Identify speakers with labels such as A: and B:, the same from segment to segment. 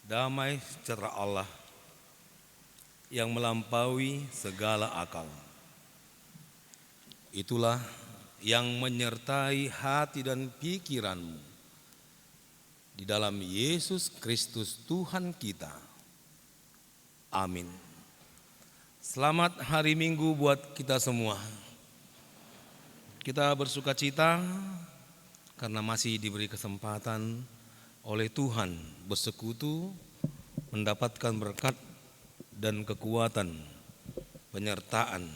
A: Damai sejahtera Allah yang melampaui segala akal. Itulah yang menyertai hati dan pikiranmu di dalam Yesus Kristus Tuhan kita. Amin. Selamat hari Minggu buat kita semua. Kita bersuka cita karena masih diberi kesempatan oleh Tuhan bersekutu, mendapatkan berkat dan kekuatan penyertaan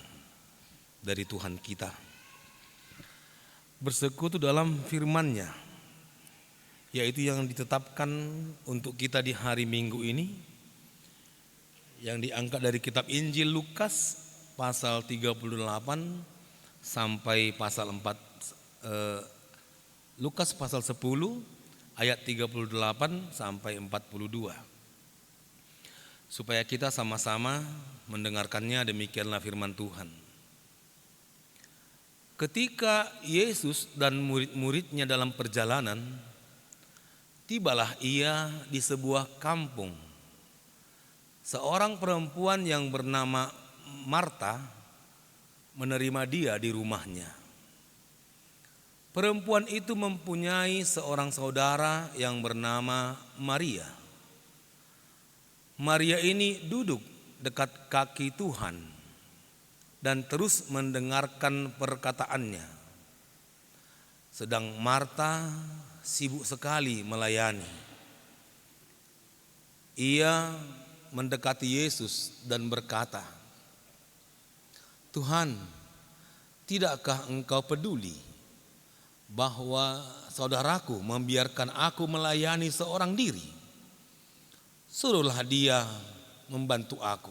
A: dari Tuhan kita. Bersekutu dalam firman-Nya, yaitu yang ditetapkan untuk kita di hari Minggu ini, yang diangkat dari kitab Injil Lukas pasal 38 sampai pasal 4, Lukas pasal 10 ayat 38 sampai 42. Supaya kita sama-sama mendengarkannya, demikianlah firman Tuhan. Ketika Yesus dan murid-muridnya dalam perjalanan, tibalah ia di sebuah kampung. Seorang perempuan yang bernama Marta menerima dia di rumahnya. Perempuan itu mempunyai seorang saudara yang bernama Maria. Maria ini duduk dekat kaki Tuhan dan terus mendengarkan perkataannya. Sedang Marta sibuk sekali melayani. Ia mendekati Yesus dan berkata, "Tuhan, tidakkah Engkau peduli bahwa saudaraku membiarkan aku melayani seorang diri? Suruhlah dia membantu aku."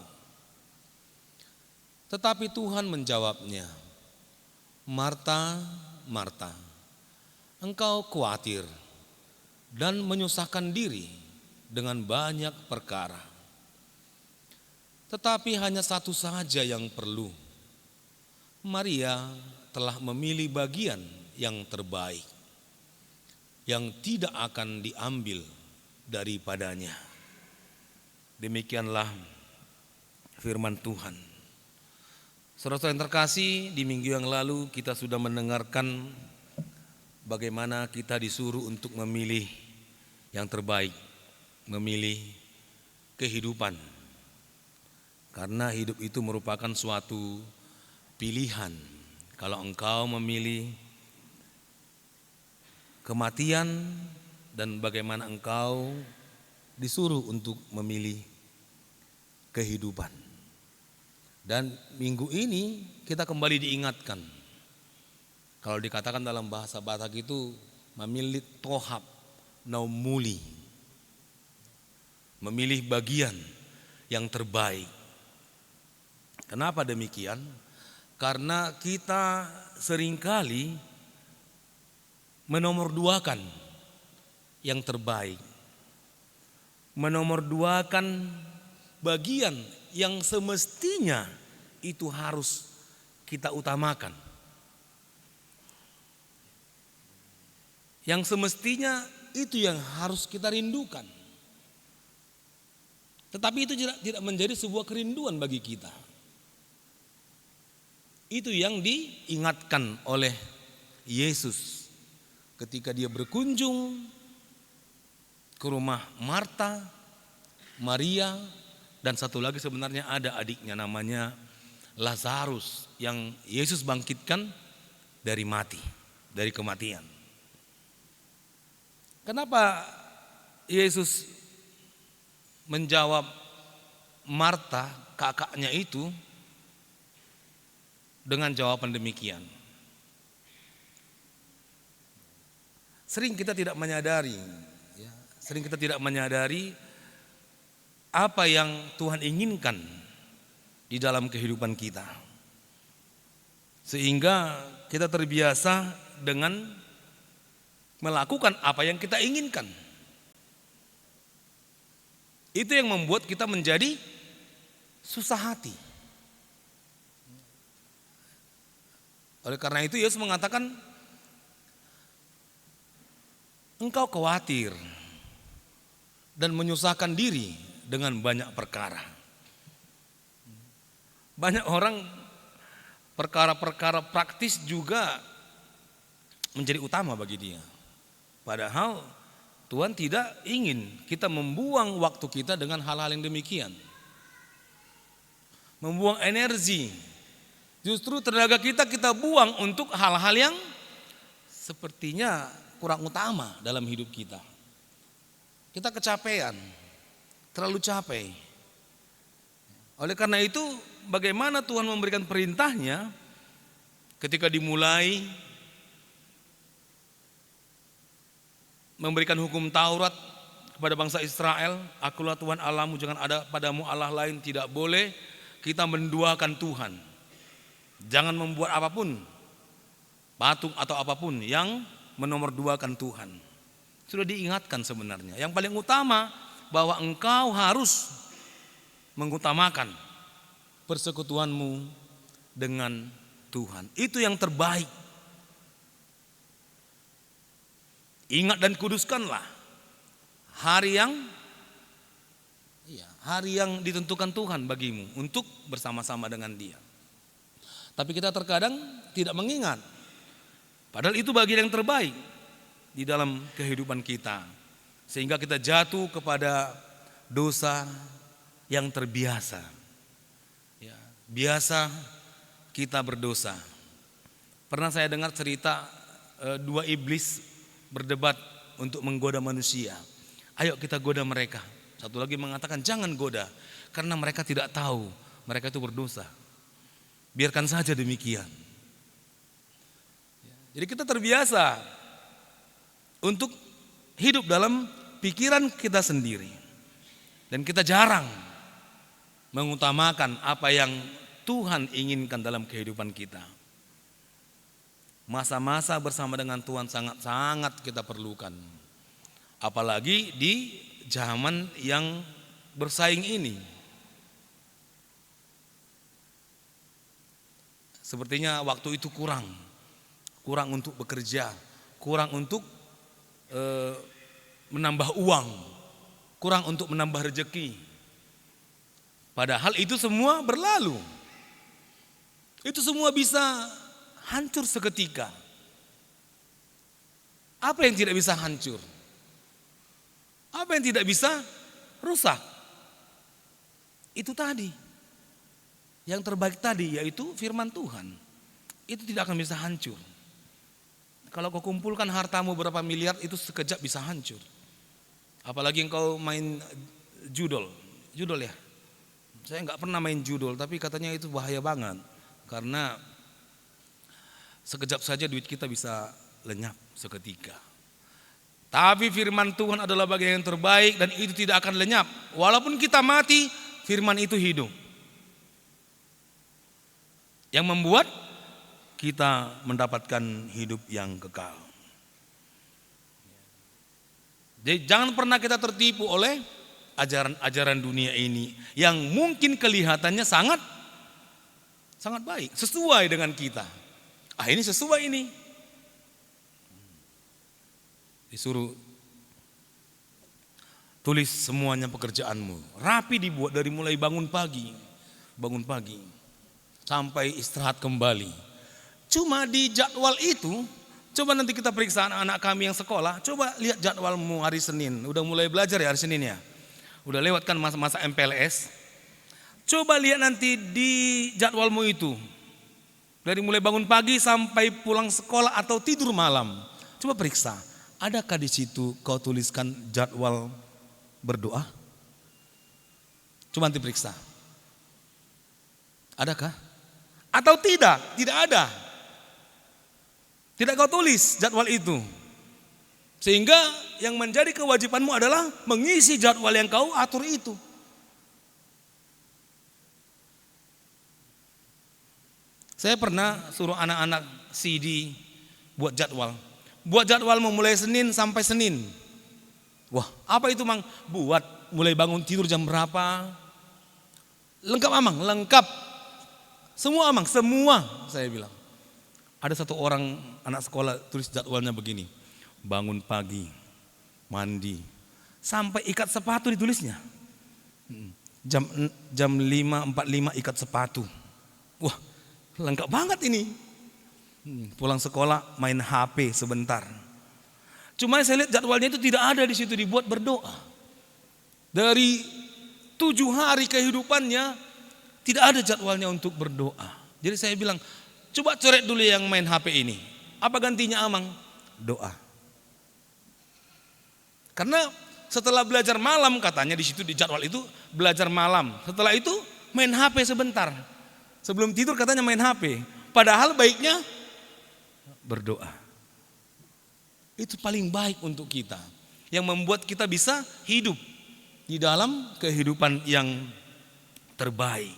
A: Tetapi Tuhan menjawabnya, "Marta, Marta, engkau khawatir dan menyusahkan diri dengan banyak perkara. Tetapi hanya satu saja yang perlu. Maria telah memilih bagian yang terbaik, yang tidak akan diambil daripadanya." Demikianlah firman Tuhan. Saudara-saudara yang terkasih, di minggu yang lalu kita sudah mendengarkan bagaimana kita disuruh untuk memilih yang terbaik, memilih kehidupan. Karena hidup itu merupakan suatu pilihan. Kalau engkau memilih kematian, dan bagaimana engkau disuruh untuk memilih kehidupan. Dan minggu ini kita kembali diingatkan, kalau dikatakan dalam bahasa Batak itu memilih tohab naumuli, memilih bagian yang terbaik. Kenapa demikian? Karena kita seringkali menomorduakan yang terbaik, menomorduakan bagian yang semestinya itu harus kita utamakan, yang semestinya itu yang harus kita rindukan. Tetapi itu tidak menjadi sebuah kerinduan bagi kita. Itu yang diingatkan oleh Yesus ketika dia berkunjung ke rumah Marta, Maria, dan satu lagi sebenarnya ada adiknya namanya Lazarus yang Yesus bangkitkan dari mati, dari kematian. Kenapa Yesus menjawab Marta, kakaknya itu, dengan jawaban demikian? Sering kita tidak menyadari, apa yang Tuhan inginkan di dalam kehidupan kita, sehingga kita terbiasa dengan melakukan apa yang kita inginkan. Itu yang membuat kita menjadi susah hati. Oleh karena itu Yesus mengatakan, engkau khawatir dan menyusahkan diri dengan banyak perkara. Banyak orang perkara-perkara praktis juga menjadi utama bagi dia. Padahal Tuhan tidak ingin kita membuang waktu kita dengan hal-hal yang demikian. Membuang energi. Justru tenaga kita buang untuk hal-hal yang sepertinya kurang utama dalam hidup kita. Kita kecapean, terlalu capek. Oleh karena itu, bagaimana Tuhan memberikan perintahnya ketika dimulai memberikan hukum Taurat kepada bangsa Israel, akulah Tuhan Allahmu, jangan ada padamu Allah lain, tidak boleh kita menduakan Tuhan. Jangan membuat apapun, patung atau apapun yang menomorduakan Tuhan. Sudah diingatkan sebenarnya. Yang paling utama bahwa engkau harus mengutamakan persekutuanmu dengan Tuhan. Itu yang terbaik. Ingat dan kuduskanlah hari yang ditentukan Tuhan bagimu untuk bersama-sama dengan Dia. Tapi kita terkadang tidak mengingat. Padahal itu bagian yang terbaik di dalam kehidupan kita. Sehingga kita jatuh kepada dosa yang terbiasa. Ya, biasa kita berdosa. Pernah saya dengar cerita dua iblis berdebat untuk menggoda manusia. Ayo kita goda mereka. Satu lagi mengatakan jangan goda, karena mereka tidak tahu mereka itu berdosa. Biarkan saja demikian. Jadi kita terbiasa untuk hidup dalam pikiran kita sendiri. Dan kita jarang mengutamakan apa yang Tuhan inginkan dalam kehidupan kita. Masa-masa bersama dengan Tuhan sangat-sangat kita perlukan. Apalagi di zaman yang bersaing ini. Sepertinya waktu itu kurang untuk bekerja, kurang untuk menambah uang, kurang untuk menambah rezeki. Padahal itu semua berlalu. Itu semua bisa hancur seketika. Apa yang tidak bisa hancur? Apa yang tidak bisa rusak? Itu tadi. Yang terbaik tadi yaitu firman Tuhan. Itu tidak akan bisa hancur. Kalau kau kumpulkan hartamu berapa miliar, itu sekejap bisa hancur. Apalagi engkau main judol ya. Saya nggak pernah main judol, tapi katanya itu bahaya banget. Karena sekejap saja duit kita bisa lenyap seketika. Tapi firman Tuhan adalah bagian yang terbaik dan itu tidak akan lenyap. Walaupun kita mati, firman itu hidup. Yang membuat kita mendapatkan hidup yang kekal. Jadi jangan pernah kita tertipu oleh ajaran-ajaran dunia ini yang mungkin kelihatannya sangat baik, sesuai dengan kita. Ini sesuai ini. Disuruh tulis semuanya pekerjaanmu, rapi dibuat dari mulai bangun pagi sampai istirahat kembali. Cuma di jadwal itu, coba nanti kita periksa anak-anak kami yang sekolah, coba lihat jadwalmu hari Senin. Udah mulai belajar ya hari Senin ya? Udah lewat kan masa-masa MPLS? Coba lihat nanti di jadwalmu itu. Dari mulai bangun pagi sampai pulang sekolah atau tidur malam. Coba periksa, adakah di situ kau tuliskan jadwal berdoa? Coba nanti periksa. Adakah? Atau tidak? Tidak ada. Tidak kau tulis jadwal itu. Sehingga yang menjadi kewajibanmu adalah mengisi jadwal yang kau atur itu. Saya pernah suruh anak-anak CD buat jadwal. Buat jadwal mulai Senin sampai Senin. Wah, apa itu Mang? Buat mulai bangun tidur jam berapa? Lengkap Amang, lengkap. Semua Amang, semua saya bilang. Ada satu orang anak sekolah tulis jadwalnya begini. Bangun pagi, mandi, Sampai ikat sepatu ditulisnya. Jam 5.45 ikat sepatu. Wah, lengkap banget ini. Pulang sekolah main HP sebentar. Cuma saya lihat jadwalnya itu tidak ada di situ dibuat berdoa. Dari 7 hari kehidupannya tidak ada jadwalnya untuk berdoa. Jadi saya bilang, coba coret dulu yang main HP ini. Apa gantinya Amang? Doa. Karena setelah belajar malam katanya di situ di jadwal itu belajar malam. Setelah itu main HP sebentar. Sebelum tidur katanya main HP. Padahal baiknya berdoa. Itu paling baik untuk kita. Yang membuat kita bisa hidup di dalam kehidupan yang terbaik.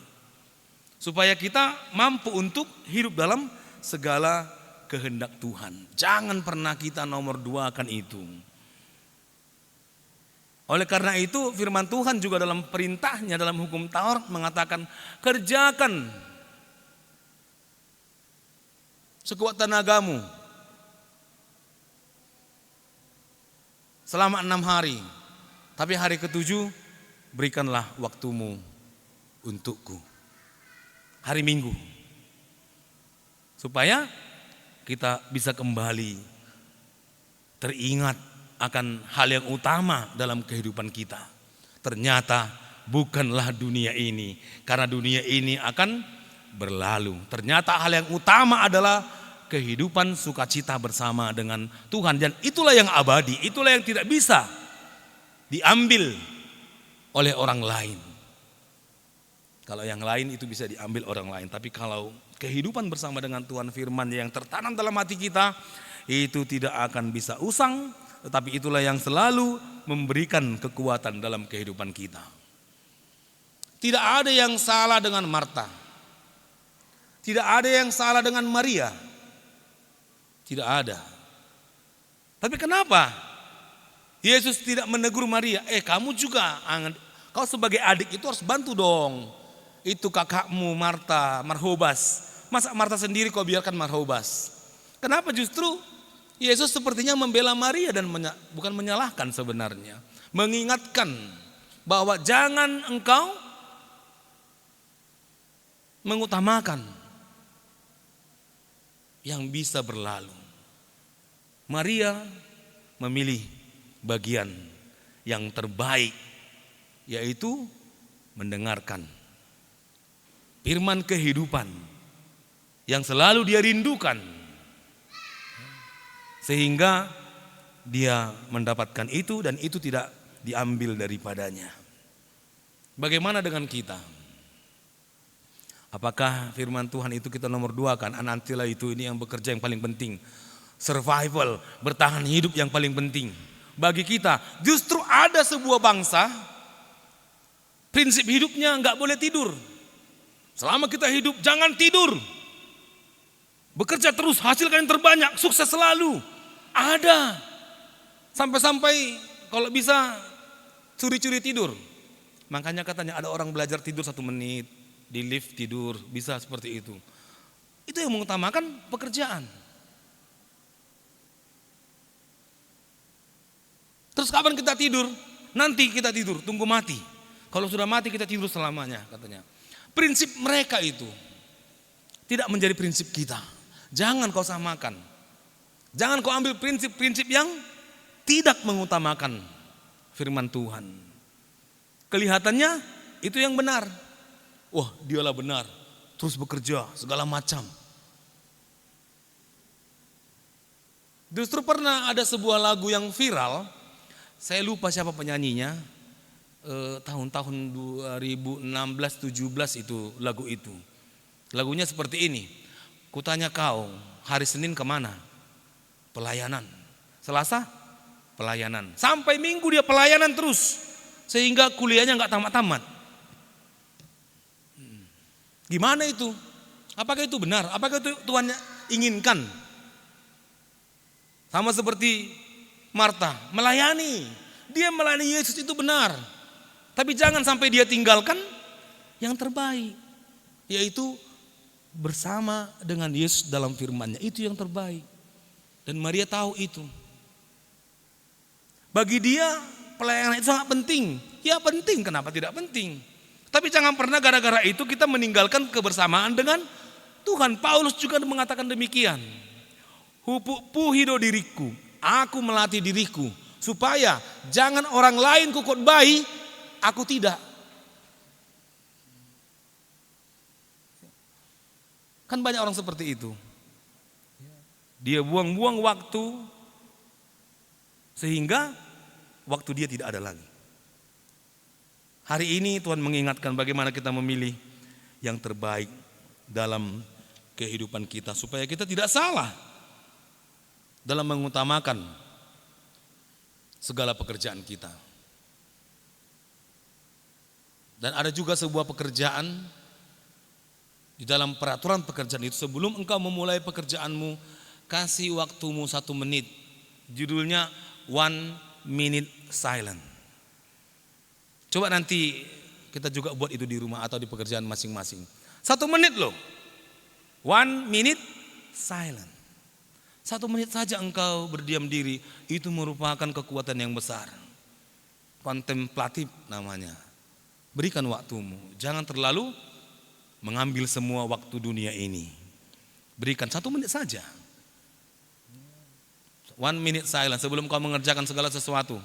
A: Supaya kita mampu untuk hidup dalam segala kehendak Tuhan. Jangan pernah kita nomor 2-kan itu. Oleh karena itu firman Tuhan juga dalam perintahnya dalam hukum Taurat mengatakan kerjakan sekuat tenagamu selama 6 hari. Tapi hari ke-7 berikanlah waktumu untukku. Hari Minggu. Supaya kita bisa kembali teringat akan hal yang utama dalam kehidupan kita. Ternyata bukanlah dunia ini. Karena dunia ini akan berlalu. Ternyata hal yang utama adalah kehidupan sukacita bersama dengan Tuhan. Dan itulah yang abadi. Itulah yang tidak bisa diambil oleh orang lain. Kalau yang lain itu bisa diambil orang lain. Tapi kalau kehidupan bersama dengan Tuhan firman yang tertanam dalam hati kita, itu tidak akan bisa usang. Tetapi itulah yang selalu memberikan kekuatan dalam kehidupan kita. Tidak ada yang salah dengan Marta. Tidak ada yang salah dengan Maria. Tidak ada. Tapi kenapa Yesus tidak menegur Maria? Kamu juga, kau sebagai adik itu harus bantu dong. Itu kakakmu Marta, marhobas. Masa Marta sendiri kau biarkan marhobas? Kenapa justru Yesus sepertinya membela Maria dan bukan menyalahkan sebenarnya. Mengingatkan bahwa jangan engkau mengutamakan yang bisa berlalu. Maria memilih bagian yang terbaik, yaitu mendengarkan firman kehidupan yang selalu dia rindukan, sehingga dia mendapatkan itu dan itu tidak diambil daripadanya. Bagaimana dengan kita? Apakah firman Tuhan itu kita nomor 2-kan? Anantilah itu ini yang bekerja yang paling penting. Survival, bertahan hidup yang paling penting. Bagi kita justru ada sebuah bangsa prinsip hidupnya enggak boleh tidur. Selama kita hidup jangan tidur. Bekerja terus, hasilkan yang terbanyak, sukses selalu. Ada. Sampai-sampai kalau bisa curi-curi tidur. Makanya katanya ada orang belajar tidur 1 menit, di lift tidur, bisa seperti itu. Itu yang mengutamakan pekerjaan. Terus kapan kita tidur? Nanti kita tidur, tunggu mati. Kalau sudah mati kita tidur selamanya katanya. Prinsip mereka itu tidak menjadi prinsip kita. Jangan kau samakan. Jangan kau ambil prinsip-prinsip yang tidak mengutamakan firman Tuhan. Kelihatannya itu yang benar. Wah, dialah benar. Terus bekerja segala macam. Justru pernah ada sebuah lagu yang viral. Saya lupa siapa penyanyinya. Tahun-tahun 2016-17 itu lagu itu. Lagunya seperti ini. Kutanya kau, hari Senin kemana? Pelayanan. Selasa? Pelayanan. Sampai Minggu dia pelayanan terus. Sehingga kuliahnya gak tamat-tamat. Gimana itu? Apakah itu benar? Apakah itu Tuhan inginkan? Sama seperti Marta, melayani. Dia melayani Yesus itu benar. Tapi jangan sampai dia tinggalkan yang terbaik. Yaitu bersama dengan Yesus dalam firman-Nya. Itu yang terbaik. Dan Maria tahu itu. Bagi dia pelayanan itu sangat penting. Ya penting, kenapa tidak penting? Tapi jangan pernah gara-gara itu kita meninggalkan kebersamaan dengan Tuhan. Paulus juga mengatakan demikian. Puhido diriku, aku melatih diriku, supaya jangan orang lain kukotbahi, aku tidak. Kan banyak orang seperti itu. Dia buang-buang waktu sehingga waktu dia tidak ada lagi. Hari ini Tuhan mengingatkan bagaimana kita memilih yang terbaik dalam kehidupan kita supaya kita tidak salah dalam mengutamakan segala pekerjaan kita. Dan ada juga sebuah pekerjaan di dalam peraturan pekerjaan itu, sebelum engkau memulai pekerjaanmu, kasih waktumu 1 menit. Judulnya 1 minute silent. Coba nanti kita juga buat itu di rumah atau di pekerjaan masing-masing. 1 menit loh. 1 minute silent. 1 menit saja engkau berdiam diri, itu merupakan kekuatan yang besar. Kontemplatif namanya. Berikan waktumu, jangan terlalu mengambil semua waktu dunia ini. Berikan 1 menit saja. 1 minute silent sebelum kau mengerjakan segala sesuatu.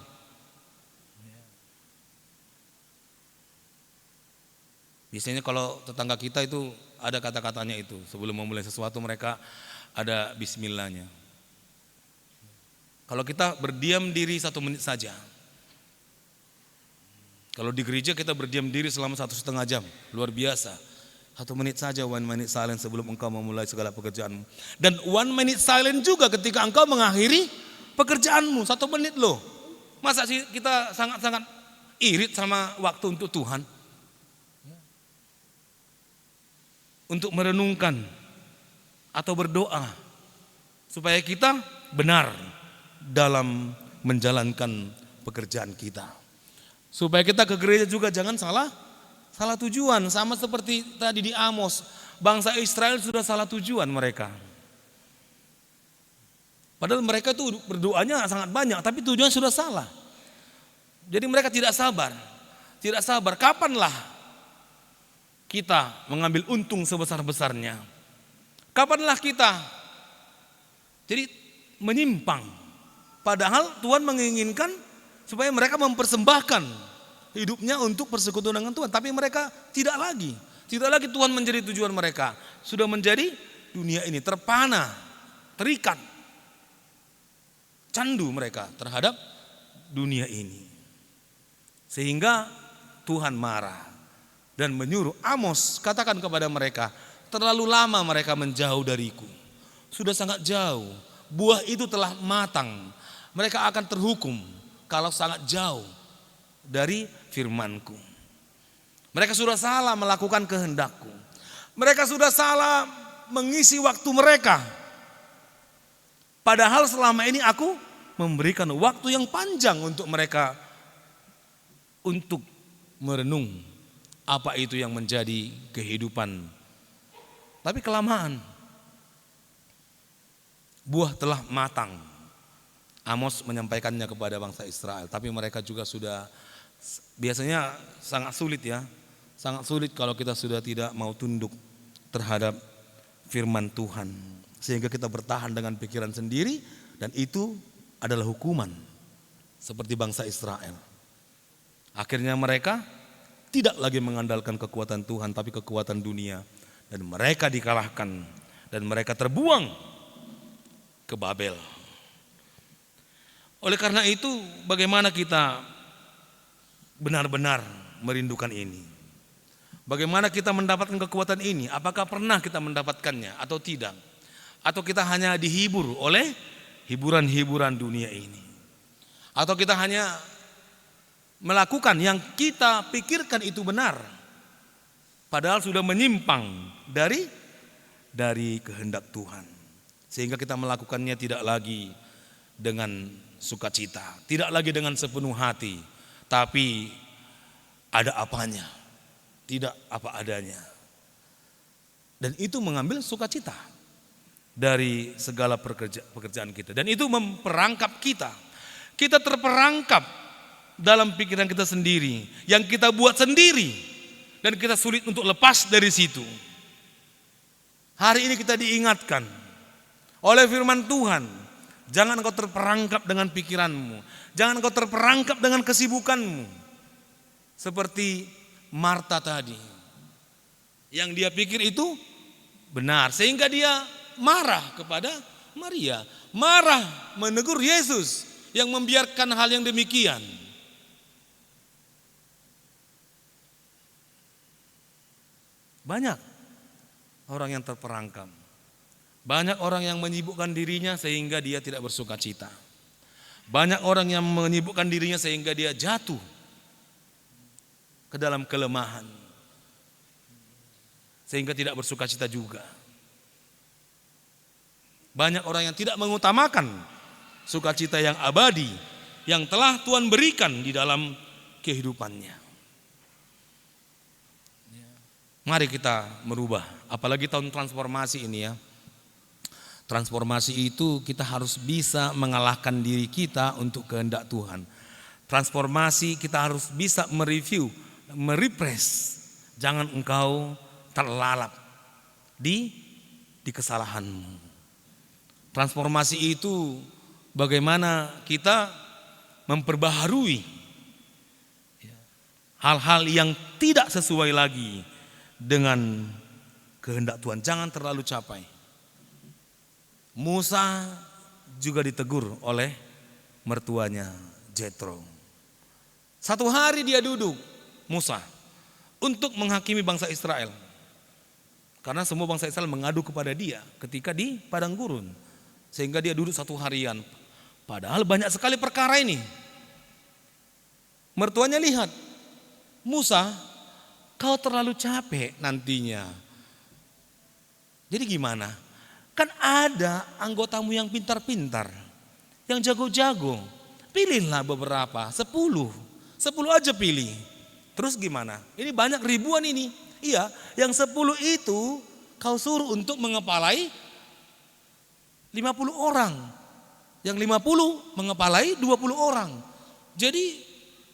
A: Biasanya kalau tetangga kita itu ada kata-katanya itu. Sebelum memulai sesuatu mereka ada bismillahnya. Kalau kita berdiam diri 1 menit saja. Kalau di gereja kita berdiam diri selama 1,5 jam. Luar biasa. 1 menit saja 1 minute silent sebelum engkau memulai segala pekerjaanmu. Dan 1 minute silent juga ketika engkau mengakhiri pekerjaanmu. 1 menit loh. Masa sih kita sangat-sangat irit sama waktu untuk Tuhan? Untuk merenungkan atau berdoa supaya kita benar dalam menjalankan pekerjaan kita. Supaya kita ke gereja juga jangan salah tujuan, sama seperti tadi di Amos, bangsa Israel sudah salah tujuan mereka. Padahal mereka itu berdoanya sangat banyak, tapi tujuan sudah salah. Jadi mereka tidak sabar. Tidak sabar, kapanlah kita mengambil untung sebesar-besarnya? Kapanlah kita jadi menyimpang? Padahal Tuhan menginginkan supaya mereka mempersembahkan hidupnya untuk persekutuan dengan Tuhan. Tapi mereka tidak lagi. Tidak lagi Tuhan menjadi tujuan mereka. Sudah menjadi dunia ini, terpana, terikat, candu mereka terhadap dunia ini. Sehingga Tuhan marah dan menyuruh Amos, katakan kepada mereka, terlalu lama mereka menjauh dariku. Sudah sangat jauh. Buah itu telah matang. Mereka akan terhukum kalau sangat jauh dari firmanku. Mereka sudah salah melakukan kehendakku. Mereka sudah salah mengisi waktu mereka. Padahal selama ini aku memberikan waktu yang panjang untuk mereka untuk merenung apa itu yang menjadi kehidupan. Tapi kelamaan. Buah telah matang. Amos menyampaikannya kepada bangsa Israel. Tapi mereka juga sudah, biasanya sangat sulit ya. Sangat sulit kalau kita sudah tidak mau tunduk terhadap firman Tuhan. Sehingga kita bertahan dengan pikiran sendiri. Dan itu adalah hukuman. Seperti bangsa Israel. Akhirnya mereka tidak lagi mengandalkan kekuatan Tuhan, tapi kekuatan dunia. Dan mereka dikalahkan. Dan mereka terbuang ke Babel. Oleh karena itu, bagaimana kita benar-benar merindukan ini? Bagaimana kita mendapatkan kekuatan ini? Apakah pernah kita mendapatkannya atau tidak? Atau kita hanya dihibur oleh hiburan-hiburan dunia ini? Atau kita hanya melakukan yang kita pikirkan itu benar, padahal sudah menyimpang dari kehendak Tuhan, sehingga kita melakukannya tidak lagi dengan sukacita, tidak lagi dengan sepenuh hati, tapi ada apanya, tidak apa adanya, dan itu mengambil sukacita dari segala pekerjaan kita, dan itu memperangkap kita. Kita terperangkap dalam pikiran kita sendiri, yang kita buat sendiri, dan kita sulit untuk lepas dari situ. Hari ini kita diingatkan oleh firman Tuhan, jangan engkau terperangkap dengan pikiranmu, jangan engkau terperangkap dengan kesibukanmu. Seperti Marta tadi, yang dia pikir itu benar, sehingga dia marah kepada Maria, marah menegur Yesus yang membiarkan hal yang demikian. Banyak orang yang terperangkap, banyak orang yang menyibukkan dirinya sehingga dia tidak bersuka cita. Banyak orang yang menyibukkan dirinya sehingga dia jatuh ke dalam kelemahan, sehingga tidak bersuka cita juga. Banyak orang yang tidak mengutamakan sukacita yang abadi yang telah Tuhan berikan di dalam kehidupannya. Mari kita merubah, apalagi tahun transformasi ini ya. Transformasi itu kita harus bisa mengalahkan diri kita untuk kehendak Tuhan. Transformasi kita harus bisa mereview, merefresh. Jangan engkau terlalap di kesalahanmu. Transformasi itu bagaimana kita memperbaharui hal-hal yang tidak sesuai lagi dengan kehendak Tuhan. Jangan terlalu capai. Musa juga ditegur oleh mertuanya Jethro. Satu hari dia duduk, Musa, untuk menghakimi bangsa Israel. Karena semua bangsa Israel mengadu kepada dia ketika di padang gurun. Sehingga dia duduk satu harian. Padahal banyak sekali perkara ini. Mertuanya lihat, Musa, kau terlalu capek nantinya. Jadi gimana? Kan ada anggotamu yang pintar-pintar, yang jago-jago. Pilihlah beberapa, 10 aja pilih. Terus gimana? Ini banyak ribuan ini. Iya, yang 10 itu kau suruh untuk mengepalai 50 orang. Yang 50 mengepalai 20 orang. Jadi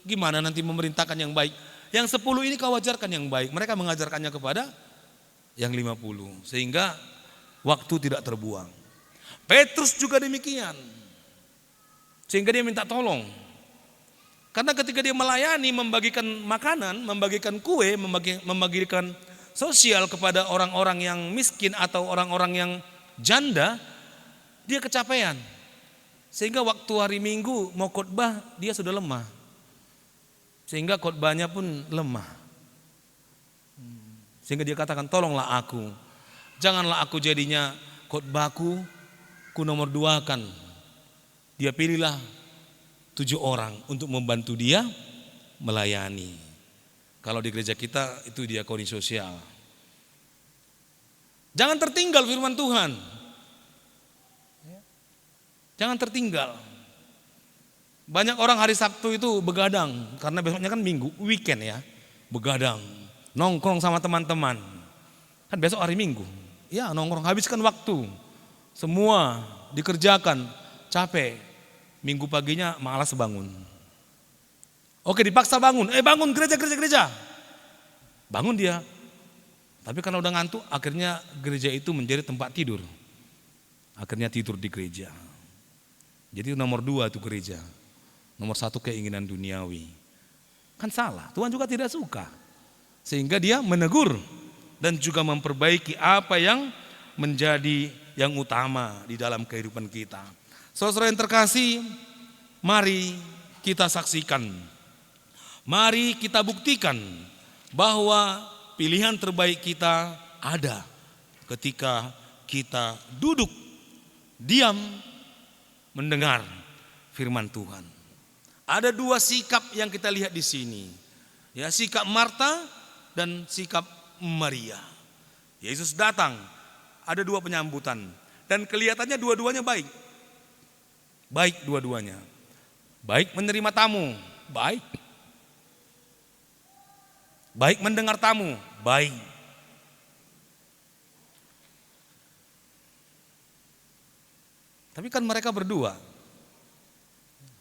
A: gimana nanti memerintahkan yang baik? Yang 10 ini kau ajarkan yang baik. Mereka mengajarkannya kepada yang 50. Sehingga waktu tidak terbuang. Petrus juga demikian. Sehingga dia minta tolong. Karena ketika dia melayani, membagikan makanan, membagikan kue, membagikan sosial kepada orang-orang yang miskin atau orang-orang yang janda, dia kecapean. Sehingga waktu hari Minggu mau khotbah dia sudah lemah. Sehingga khotbahnya pun lemah. Sehingga dia katakan, tolonglah aku. Janganlah aku jadinya khotbahku ku nomor 2-kan. Dia pilihlah 7 orang untuk membantu dia melayani. Kalau di gereja kita itu diakoni sosial. Jangan tertinggal firman Tuhan. Jangan tertinggal. Banyak orang hari Sabtu itu begadang karena besoknya kan Minggu, weekend ya. Begadang, nongkrong sama teman-teman. Kan besok hari Minggu. Ya, nongkrong, habiskan waktu. Semua dikerjakan, capek. Minggu paginya malas bangun. Oke, dipaksa bangun. Bangun gereja. Bangun dia. Tapi karena udah ngantuk, akhirnya gereja itu menjadi tempat tidur. Akhirnya tidur di gereja. Jadi nomor 2 itu gereja. Nomor 1 keinginan duniawi. Kan salah, Tuhan juga tidak suka. Sehingga dia menegur dan juga memperbaiki apa yang menjadi yang utama di dalam kehidupan kita. Saudara yang terkasih, mari kita saksikan. Mari kita buktikan bahwa pilihan terbaik kita ada ketika kita duduk, diam, mendengar firman Tuhan. Ada 2 sikap yang kita lihat di sini. Ya, sikap Marta dan sikap Maria. Yesus datang, ada 2 penyambutan dan kelihatannya dua-duanya baik. Baik dua-duanya. Baik menerima tamu, baik. Baik mendengar tamu, baik. Tapi kan mereka berdua.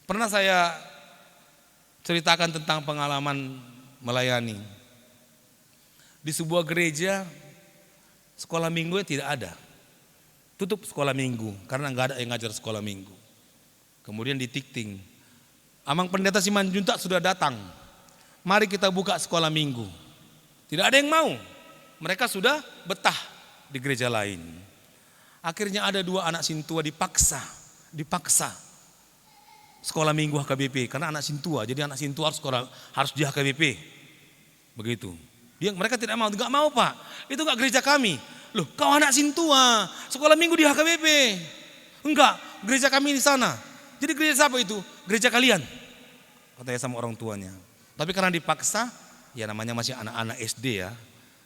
A: Pernah saya ceritakan tentang pengalaman melayani. Di sebuah gereja, sekolah minggu tidak ada. Tutup sekolah minggu karena nggak ada yang ngajar sekolah minggu. Kemudian ditikting, Amang Pendeta Simanjuntak sudah datang. Mari kita buka sekolah minggu. Tidak ada yang mau. Mereka sudah betah di gereja lain. Akhirnya ada 2 anak sintua dipaksa sekolah minggu HKBP karena anak sintua. Jadi anak sintua harus di HKBP. Begitu. Mereka tidak mau, enggak mau Pak. Itu enggak gereja kami. Loh, kau anak sintua, sekolah minggu di HKBP. Enggak, gereja kami di sana. Jadi gereja siapa itu? Gereja kalian. Katanya sama orang tuanya. Tapi karena dipaksa, ya namanya masih anak-anak SD ya.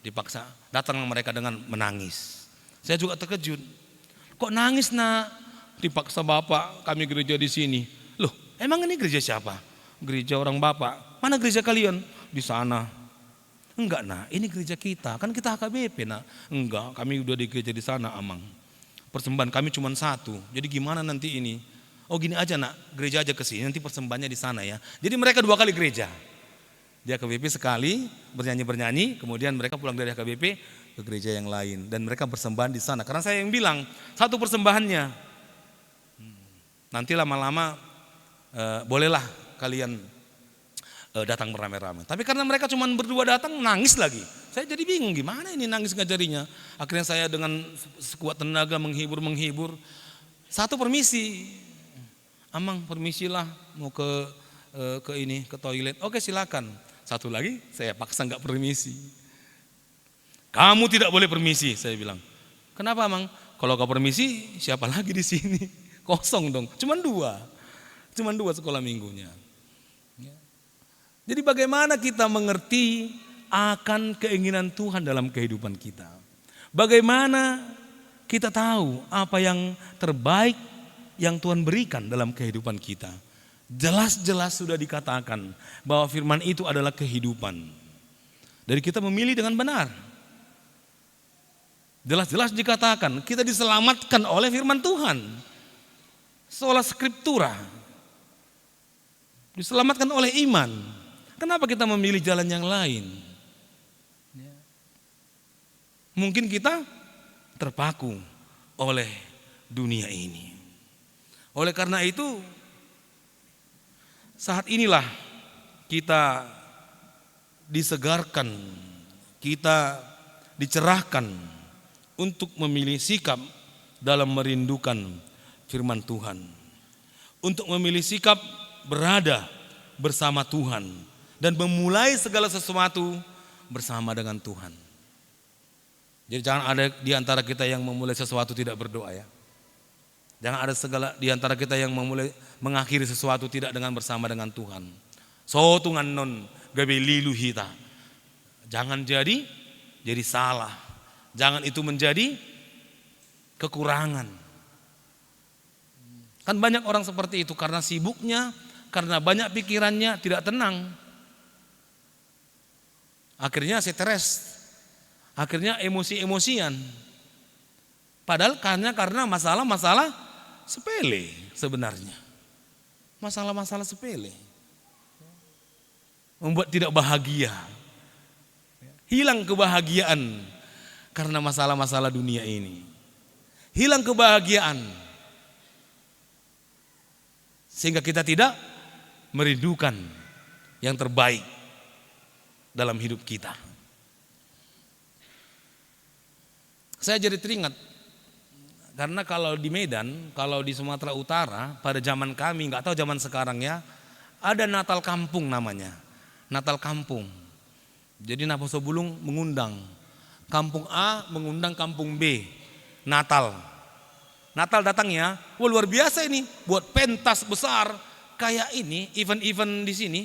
A: Dipaksa, datang mereka dengan menangis. Saya juga terkejut. Kok nangis nak? Dipaksa bapak, kami gereja di sini. Loh, emang ini gereja siapa? Gereja orang bapak. Mana gereja kalian? Di sana. Enggak nak, ini gereja kita, kan kita HKBP nak. Enggak, kami udah di gereja di sana Amang. Persembahan kami cuma 1, jadi gimana nanti ini? Oh gini aja nak, gereja aja ke sini, nanti persembahannya di sana ya. Jadi mereka 2 kali gereja. Di HKBP sekali, bernyanyi-bernyanyi, kemudian mereka pulang dari HKBP ke gereja yang lain. Dan mereka persembahan di sana, karena saya yang bilang, 1 persembahannya. Nanti lama-lama bolehlah kalian datang beramai-ramai. Tapi karena mereka cuma berdua datang, nangis lagi. Saya jadi bingung gimana ini nangis ngajarinya. Akhirnya saya dengan sekuat tenaga menghibur. 1 permisi. Amang permisilah mau ke toilet. Oke silakan. 1 lagi saya paksa enggak permisi. Kamu tidak boleh permisi, saya bilang. Kenapa Amang? Kalau kau permisi, siapa lagi di sini? Kosong dong. Cuman 2 sekolah minggunya. Jadi bagaimana kita mengerti akan keinginan Tuhan dalam kehidupan kita? Bagaimana kita tahu apa yang terbaik yang Tuhan berikan dalam kehidupan kita? Jelas-jelas sudah dikatakan bahwa firman itu adalah kehidupan. Dari kita memilih dengan benar. Jelas-jelas dikatakan kita diselamatkan oleh firman Tuhan. Sola scriptura. Diselamatkan oleh iman. Kenapa kita memilih jalan yang lain? Mungkin kita terpaku oleh dunia ini. Oleh karena itu, saat inilah kita disegarkan, kita dicerahkan untuk memilih sikap dalam merindukan firman Tuhan. Untuk memilih sikap berada bersama Tuhan. Dan memulai segala sesuatu bersama dengan Tuhan. Jadi jangan ada di antara kita yang memulai sesuatu tidak berdoa ya. Jangan ada di antara kita yang mengakhiri sesuatu tidak dengan bersama dengan Tuhan. So Tuhan non gabe lilu hita. Jangan jadi salah. Jangan itu menjadi kekurangan. Kan banyak orang seperti itu karena sibuknya, karena banyak pikirannya tidak tenang. Akhirnya stres, akhirnya emosi-emosian. Padahal karena masalah-masalah sepele sebenarnya. Masalah-masalah sepele. Membuat tidak bahagia. Hilang kebahagiaan karena masalah-masalah dunia ini. Hilang kebahagiaan. Sehingga kita tidak merindukan yang terbaik dalam hidup kita. Saya jadi teringat karena kalau di Medan, kalau di Sumatera Utara pada zaman kami, nggak tahu zaman sekarang ya, ada Natal kampung namanya, Natal kampung. Jadi Naposo Bulung mengundang kampung A, mengundang kampung B, Natal datang ya, wah luar biasa ini, buat pentas besar kayak ini, event-event di sini,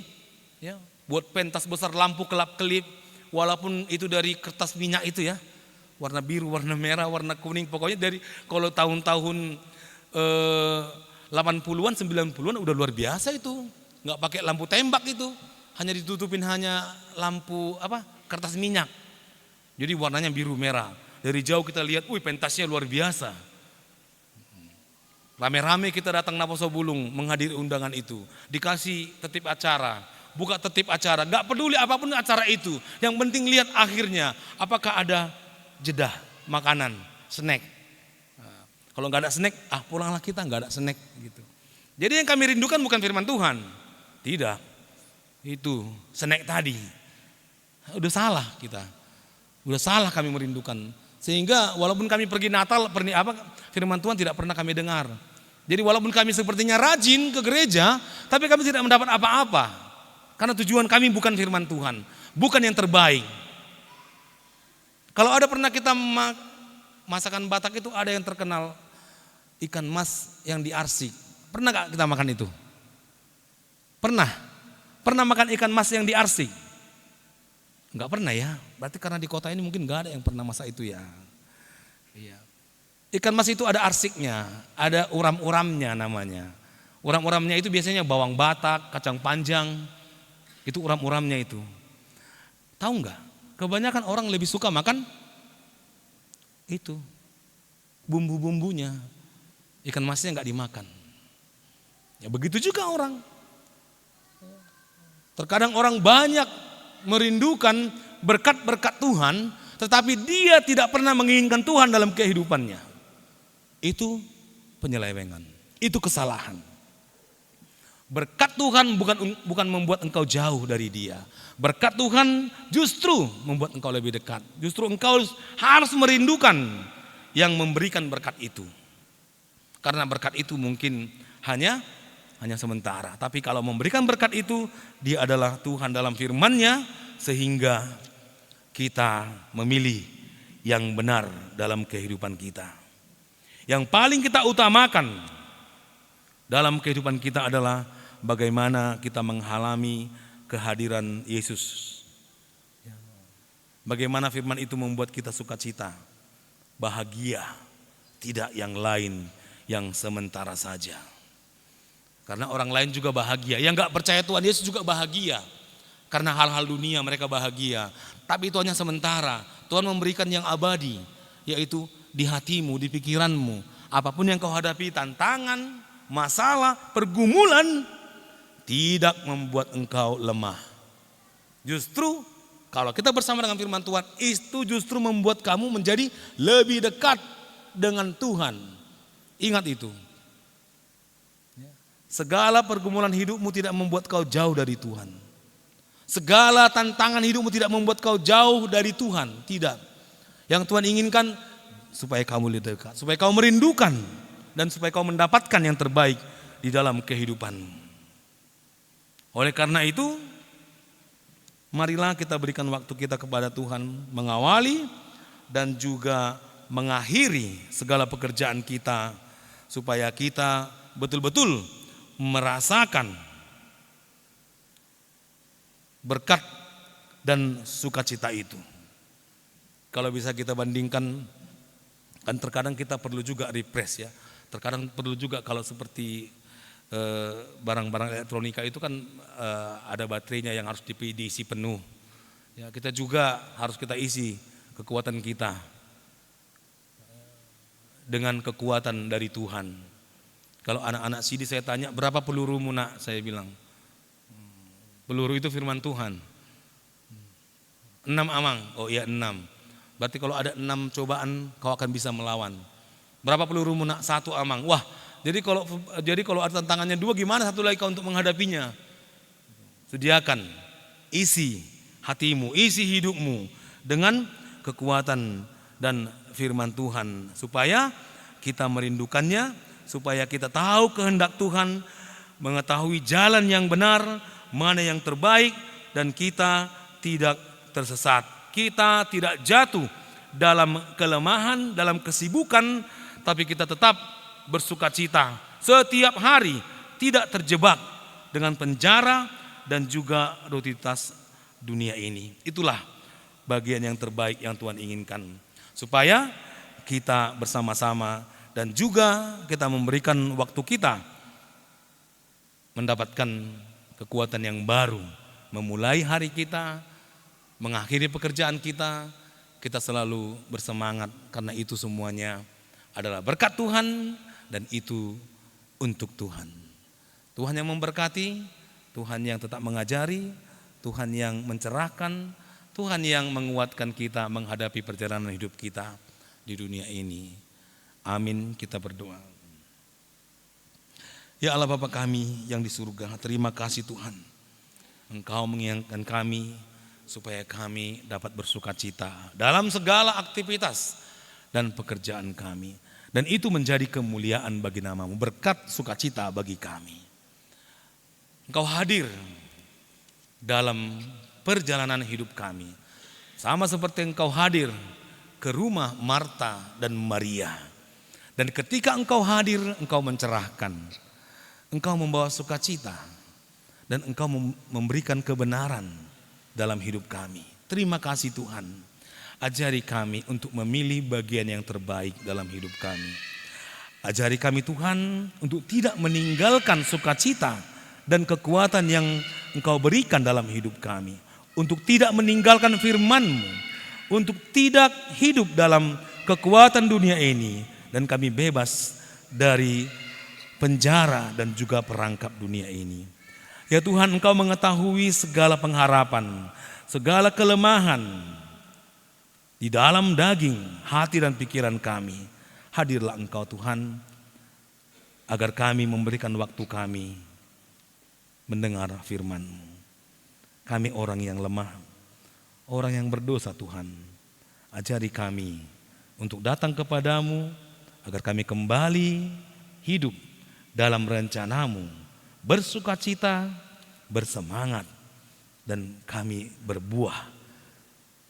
A: ya. Buat pentas besar, lampu kelap-kelip, walaupun itu dari kertas minyak itu ya, warna biru, warna merah, warna kuning, pokoknya dari kalau tahun-tahun 80-an, 90-an udah luar biasa itu, nggak pakai lampu tembak itu, hanya ditutupin lampu kertas minyak, jadi warnanya biru merah. Dari jauh kita lihat, pentasnya luar biasa. Rame-rame kita datang Naposo Bulung menghadiri undangan itu, dikasih tertib acara. buka tertib acara, gak peduli apapun acara itu. Yang penting lihat akhirnya, apakah ada jeda makanan, snack. Nah, kalau nggak ada snack, pulanglah kita nggak ada snack gitu. Jadi yang kami rindukan bukan firman Tuhan, tidak. Itu snack tadi. Udah salah kita, udah salah kami merindukan. Sehingga walaupun kami pergi Natal, firman Tuhan tidak pernah kami dengar. Jadi walaupun kami sepertinya rajin ke gereja, tapi kami tidak mendapat apa-apa. Karena tujuan kami bukan firman Tuhan, bukan yang terbaik. Kalau ada pernah kita masakan Batak itu ada yang terkenal ikan mas yang diarsik. Pernah gak kita makan itu? Pernah? Pernah makan ikan mas yang diarsik? Enggak pernah ya, berarti karena di kota ini mungkin gak ada yang pernah masak itu ya. Iya. Ikan mas itu ada arsiknya, ada uram-uramnya namanya. Uram-uramnya itu biasanya bawang Batak, kacang panjang, itu uram-uramnya itu. Tahu nggak? Kebanyakan orang lebih suka makan itu bumbu-bumbunya, ikan masnya nggak dimakan. Ya begitu juga orang. Terkadang orang banyak merindukan berkat-berkat Tuhan, tetapi dia tidak pernah menginginkan Tuhan dalam kehidupannya. Itu penyelewengan, itu kesalahan. Berkat Tuhan bukan membuat engkau jauh dari Dia. Berkat Tuhan justru membuat engkau lebih dekat. Justru engkau harus merindukan yang memberikan berkat itu. Karena berkat itu mungkin hanya sementara. Tapi kalau memberikan berkat itu, Dia adalah Tuhan dalam firman-Nya, sehingga kita memilih yang benar dalam kehidupan kita. Yang paling kita utamakan dalam kehidupan kita adalah bagaimana kita mengalami kehadiran Yesus. Bagaimana firman itu membuat kita sukacita, bahagia, tidak yang lain, yang sementara saja. Karena orang lain juga bahagia, yang gak percaya Tuhan Yesus juga bahagia. Karena hal-hal dunia mereka bahagia, tapi itu hanya sementara. Tuhan memberikan yang abadi, yaitu di hatimu, di pikiranmu. Apapun yang kau hadapi, tantangan, masalah, pergumulan, tidak membuat engkau lemah. Justru kalau kita bersama dengan firman Tuhan, itu justru membuat kamu menjadi lebih dekat dengan Tuhan. Ingat itu. Segala pergumulan hidupmu tidak membuat kau jauh dari Tuhan. Segala tantangan hidupmu tidak membuat kau jauh dari Tuhan. Tidak. Yang Tuhan inginkan supaya kamu lebih dekat, supaya kau merindukan, dan supaya kau mendapatkan yang terbaik di dalam kehidupanmu. Oleh karena itu, marilah kita berikan waktu kita kepada Tuhan, mengawali dan juga mengakhiri segala pekerjaan kita, supaya kita betul-betul merasakan berkat dan sukacita itu. Kalau bisa kita bandingkan, kan terkadang kita perlu juga refresh ya. Terkadang perlu juga kalau seperti barang-barang elektronika itu kan ada baterainya yang harus diisi penuh. Ya, kita juga harus kita isi kekuatan kita dengan kekuatan dari Tuhan. Kalau anak-anak sini saya tanya, berapa pelurumu nak? Saya bilang, peluru itu firman Tuhan. 6 amang, oh iya 6. Berarti kalau ada 6 cobaan kau akan bisa melawan. Berapa pelurumu nak? 1 amang. Wah, jadi kalau ada tantangannya 2, gimana satu lagi kau untuk menghadapinya? Sediakan, isi hatimu, isi hidupmu dengan kekuatan dan firman Tuhan, supaya kita merindukannya, supaya kita tahu kehendak Tuhan, mengetahui jalan yang benar, mana yang terbaik, dan kita tidak tersesat. Kita tidak jatuh dalam kelemahan, dalam kesibukan, tapi kita tetap bersukacita setiap hari, tidak terjebak dengan penjara dan juga rutinitas dunia ini. Itulah bagian yang terbaik yang Tuhan inginkan, supaya kita bersama-sama dan juga kita memberikan waktu kita mendapatkan kekuatan yang baru, memulai hari kita, mengakhiri pekerjaan kita. Kita selalu bersemangat karena itu semuanya adalah berkat Tuhan dan itu untuk Tuhan. Tuhan yang memberkati, Tuhan yang tetap mengajari, Tuhan yang mencerahkan, Tuhan yang menguatkan kita menghadapi perjalanan hidup kita di dunia ini. Amin, kita berdoa. Ya Allah Bapa kami yang di surga, terima kasih Tuhan. Engkau mengingatkan kami supaya kami dapat bersukacita dalam segala aktivitas dan pekerjaan kami. Dan itu menjadi kemuliaan bagi nama-Mu, berkat sukacita bagi kami. Engkau hadir dalam perjalanan hidup kami. Sama seperti Engkau hadir ke rumah Marta dan Maria. Dan ketika Engkau hadir, Engkau mencerahkan. Engkau membawa sukacita dan Engkau memberikan kebenaran dalam hidup kami. Terima kasih Tuhan. Ajari kami untuk memilih bagian yang terbaik dalam hidup kami. Ajari kami Tuhan untuk tidak meninggalkan sukacita dan kekuatan yang Engkau berikan dalam hidup kami. Untuk tidak meninggalkan firman-Mu. Untuk tidak hidup dalam kekuatan dunia ini. Dan kami bebas dari penjara dan juga perangkap dunia ini. Ya Tuhan, Engkau mengetahui segala pengharapan, segala kelemahan di dalam daging, hati dan pikiran kami. Hadirlah Engkau Tuhan, agar kami memberikan waktu kami mendengar firman-Mu. Kami orang yang lemah, orang yang berdosa Tuhan. Ajari kami untuk datang kepadamu, agar kami kembali hidup dalam rencana-Mu, bersukacita, bersemangat, dan kami berbuah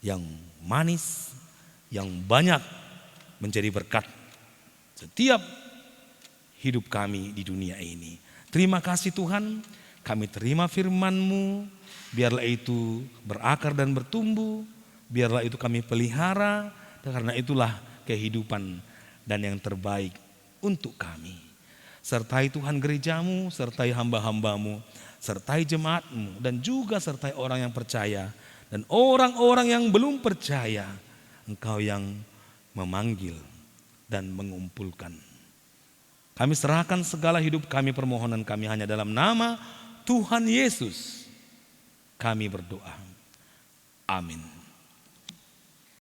A: yang manis, yang banyak menjadi berkat setiap hidup kami di dunia ini. Terima kasih Tuhan, kami terima firman-Mu, biarlah itu berakar dan bertumbuh, biarlah itu kami pelihara, karena itulah kehidupan dan yang terbaik untuk kami. Sertai Tuhan gereja-Mu, sertai hamba-hamba-Mu, sertai jemaat-Mu, dan juga sertai orang yang percaya dan orang-orang yang belum percaya. Engkau yang memanggil dan mengumpulkan. Kami serahkan segala hidup kami, permohonan kami hanya dalam nama Tuhan Yesus. Kami berdoa. Amin.